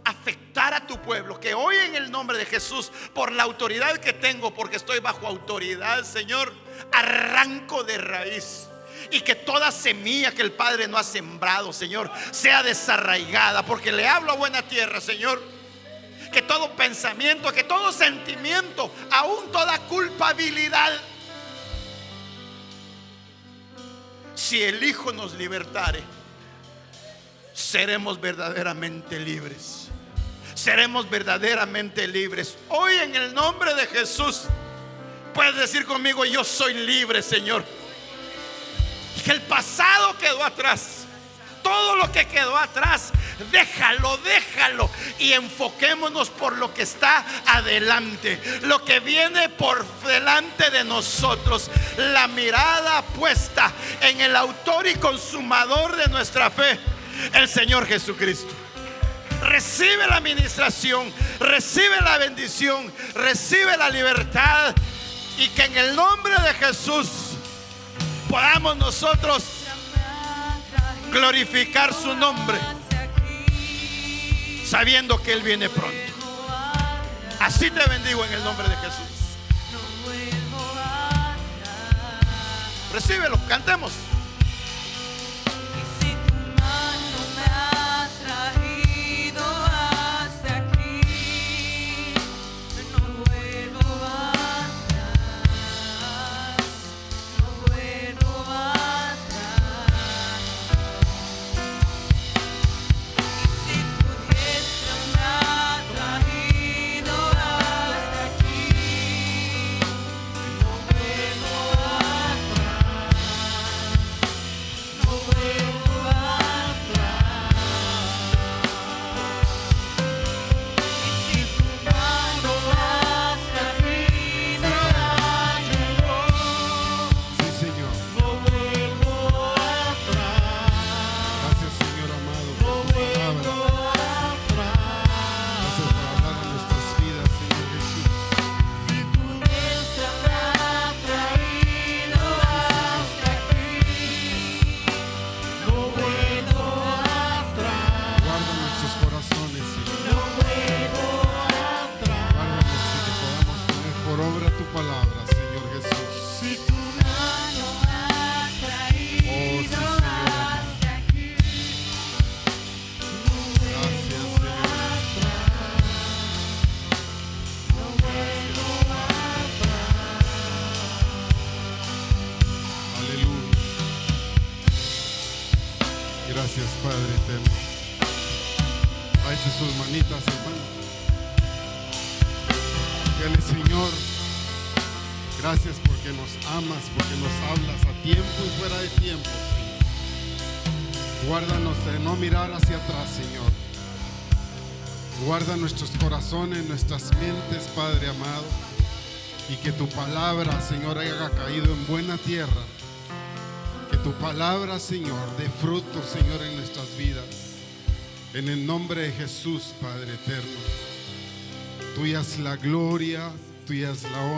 S1: afectar a tu pueblo. Que hoy en el nombre de Jesús, por la autoridad que tengo, porque estoy bajo autoridad, Señor, arranco de raíz. Y que toda semilla que el Padre no ha sembrado, Señor, sea desarraigada, porque le hablo a buena tierra, Señor. Que todo pensamiento, que todo sentimiento, aún toda culpabilidad, si el Hijo nos libertare, seremos verdaderamente libres. Seremos verdaderamente libres. Hoy en el nombre de Jesús, puedes decir conmigo: yo soy libre, Señor. Que el pasado quedó atrás. Todo lo que quedó atrás, déjalo, déjalo. Y enfoquémonos por lo que está adelante, lo que viene por delante de nosotros. La mirada puesta en el autor y consumador de nuestra fe, el Señor Jesucristo. Recibe la administración, recibe la bendición, recibe la libertad. Y que en el nombre de Jesús podamos nosotros glorificar su nombre, sabiendo que Él viene pronto. Así te bendigo en el nombre de Jesús. Recíbelo, cantemos.
S2: Gracias, Padre eterno. Alce sus manitas, hermano. Dile: Señor, gracias porque nos amas, porque nos hablas a tiempo y fuera de tiempo, Señor. Guárdanos de no mirar hacia atrás, Señor. Guarda nuestros corazones, nuestras mentes, Padre amado. Y que tu palabra, Señor, haya caído en buena tierra. Que tu palabra, Señor, dé fruto, Señor, en nuestras vidas. En el nombre de Jesús, Padre eterno. Tuya es la gloria, tuya es la honra.